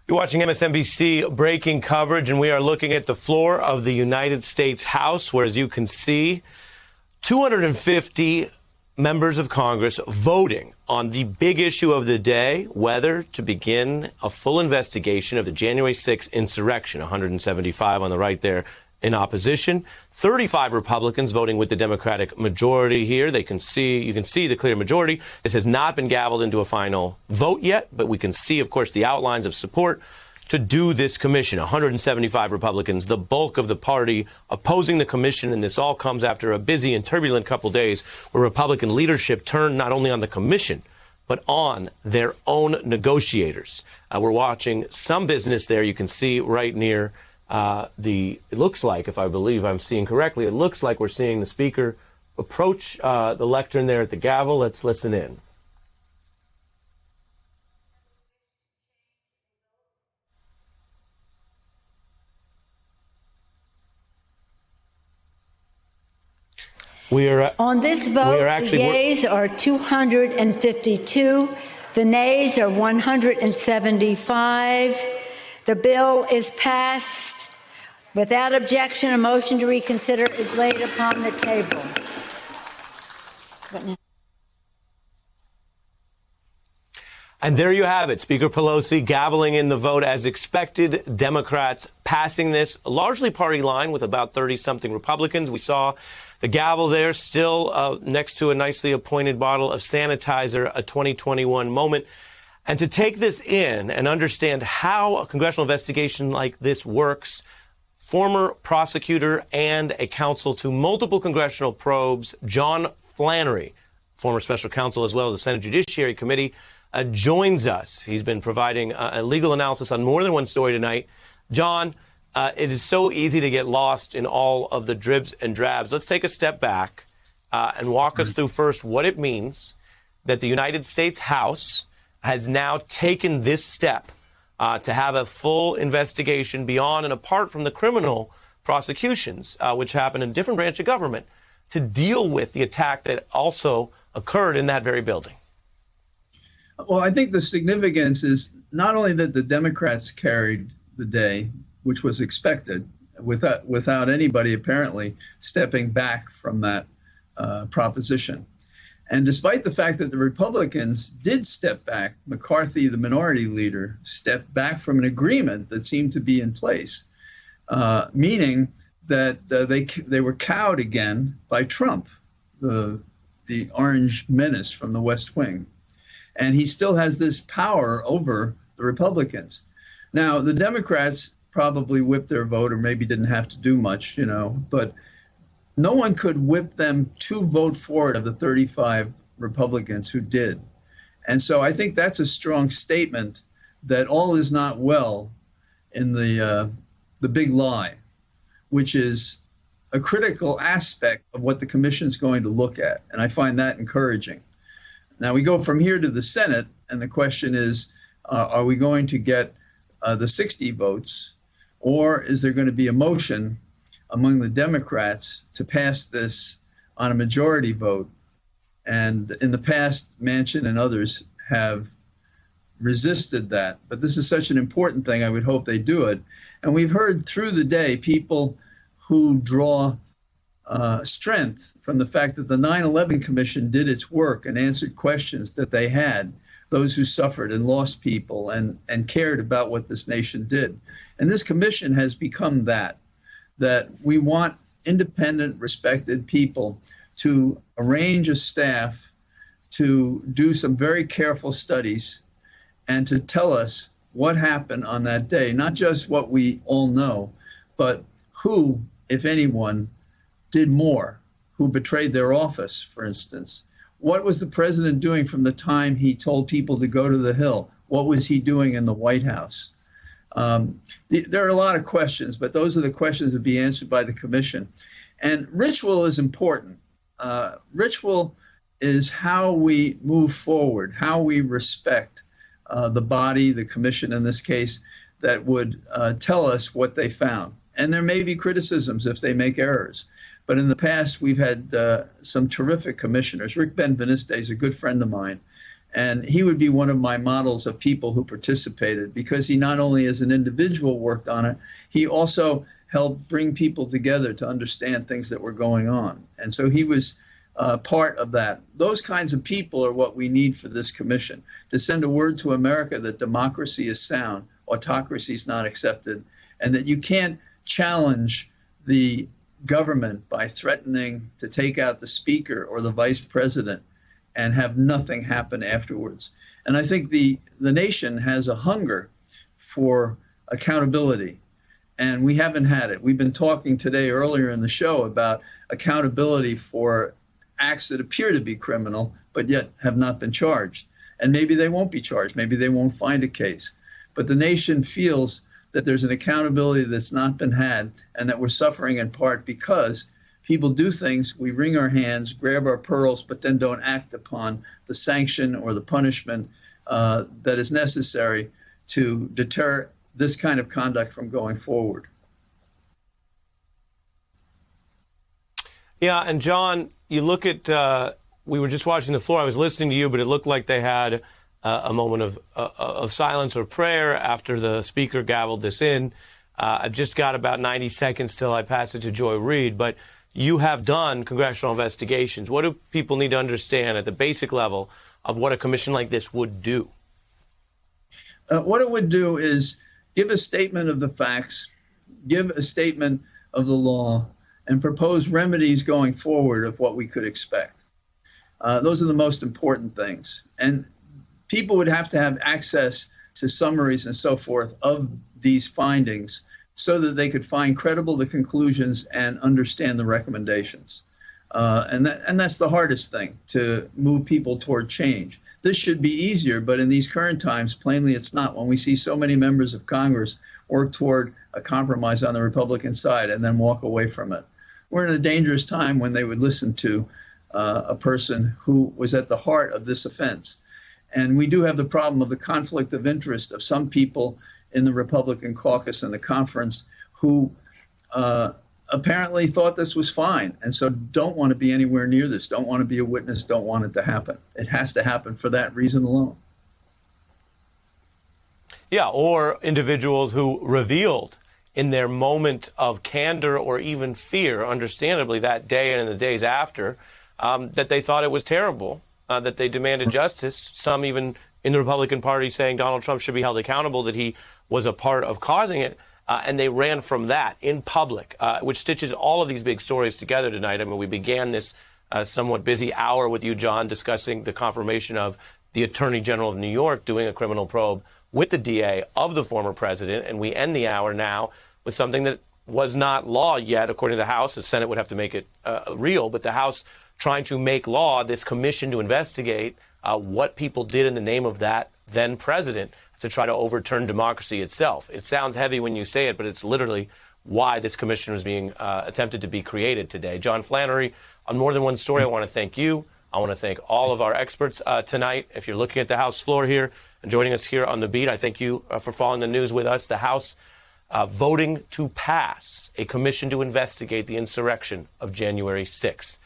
You're watching MSNBC breaking coverage, and we are looking at the floor of the United States House, where, as you can see, 250 members of Congress voting on the big issue of the day, whether to begin a full investigation of the January 6th insurrection. 175 on the right there in opposition. 35 Republicans voting with the Democratic majority here. You can see the clear majority. This has not been gavelled into a final vote yet, but we can see, of course, the outlines of support to do this commission. 175 Republicans, the bulk of the party opposing the commission, and this all comes after a busy and turbulent couple days where Republican leadership turned not only on the commission, but on their own negotiators. We're watching some business there. You can see right near it looks like, if I believe I'm seeing correctly, it looks like we're seeing the speaker approach the lectern there at the gavel. Let's listen in. On this vote, the yeas are 252, the nays are 175. The bill is passed. Without objection, a motion to reconsider is laid upon the table. And there you have it. Speaker Pelosi gaveling in the vote as expected. Democrats passing this largely party line with about 30-something Republicans. We saw the gavel there still next to a nicely appointed bottle of sanitizer, a 2021 moment. And to take this in and understand how a congressional investigation like this works, former prosecutor and a counsel to multiple congressional probes, John Flannery, former special counsel as well as the Senate Judiciary Committee, joins us. He's been providing a legal analysis on more than one story tonight. John, it is so easy to get lost in all of the dribs and drabs. Let's take a step back and walk us through first what it means that the United States House has now taken this step to have a full investigation beyond and apart from the criminal prosecutions, which happen in a different branch of government, to deal with the attack that also occurred in that very building. Well, I think the significance is not only that the Democrats carried the day, which was expected, without anybody apparently stepping back from that proposition. And despite the fact that the Republicans did step back, McCarthy, the minority leader, stepped back from an agreement that seemed to be in place, meaning that they were cowed again by Trump, the orange menace from the West Wing. And he still has this power over the Republicans. Now, the Democrats probably whipped their vote or maybe didn't have to do much, but no one could whip them to vote for it of the 35 Republicans who did. And so I think that's a strong statement that all is not well in the big lie, which is a critical aspect of what the commission's going to look at. And I find that encouraging. Now we go from here to the Senate, and the question is, are we going to get the 60 votes, or is there going to be a motion among the Democrats to pass this on a majority vote? And in the past, Manchin and others have resisted that. But this is such an important thing, I would hope they do it. And we've heard through the day people who draw strength from the fact that the 9/11 Commission did its work and answered questions that they had, those who suffered and lost people and cared about what this nation did. And this commission has become that we want independent, respected people to arrange a staff to do some very careful studies and to tell us what happened on that day, not just what we all know, but who, if anyone, did more, who betrayed their office, for instance. What was the president doing from the time he told people to go to the Hill? What was he doing in the White House? There are a lot of questions, but those are the questions that be answered by the commission. And ritual is important. Ritual is how we move forward, how we respect the body, the commission in this case, that would tell us what they found. And there may be criticisms if they make errors. But in the past, we've had some terrific commissioners. Rick Benveniste is a good friend of mine. And he would be one of my models of people who participated, because he not only as an individual worked on it, he also helped bring people together to understand things that were going on. And so he was part of that. Those kinds of people are what we need for this commission, to send a word to America that democracy is sound, autocracy is not accepted, and that you can't challenge the government by threatening to take out the speaker or the vice president and have nothing happen afterwards. And I think the nation has a hunger for accountability, and we haven't had it. We've been talking today earlier in the show about accountability for acts that appear to be criminal, but yet have not been charged. And maybe they won't be charged. Maybe they won't find a case. But the nation feels that there's an accountability that's not been had, and that we're suffering in part because people do things, we wring our hands, grab our pearls, but then don't act upon the sanction or the punishment that is necessary to deter this kind of conduct from going forward. Yeah, and John, you look at, we were just watching the floor, I was listening to you, but it looked like they had a moment of silence or prayer after the speaker gavelled this in. I've just got about 90 seconds till I pass it to Joy Reid, but you have done congressional investigations. What do people need to understand at the basic level of what a commission like this would do? What it would do is give a statement of the facts, give a statement of the law, and propose remedies going forward of what we could expect. Those are the most important things. And people would have to have access to summaries and so forth of these findings so that they could find credible the conclusions and understand the recommendations. And that's the hardest thing, to move people toward change. This should be easier, but in these current times, plainly it's not. When we see so many members of Congress work toward a compromise on the Republican side and then walk away from it, we're in a dangerous time when they would listen to a person who was at the heart of this offense. And we do have the problem of the conflict of interest of some people in the Republican caucus and the conference who apparently thought this was fine, and so don't want to be anywhere near this, don't want to be a witness, don't want it to happen. It has to happen for that reason alone. Yeah, or individuals who revealed in their moment of candor or even fear, understandably, that day and in the days after, that they thought it was terrible, that they demanded justice, some even in the Republican Party saying Donald Trump should be held accountable, that he was a part of causing it, and they ran from that in public, which stitches all of these big stories together tonight. I mean, we began this somewhat busy hour with you, John, discussing the confirmation of the Attorney General of New York doing a criminal probe with the DA of the former president, and we end the hour now with something that was not law yet, according to the House. The Senate would have to make it real, but the House trying to make law, this commission to investigate what people did in the name of that then president to try to overturn democracy itself. It sounds heavy when you say it, but it's literally why this commission was being attempted to be created today. John Flannery, on More Than One Story, I want to thank you. I want to thank all of our experts tonight. If you're looking at the House floor here and joining us here on The Beat, I thank you for following the news with us. The House voting to pass a commission to investigate the insurrection of January 6th.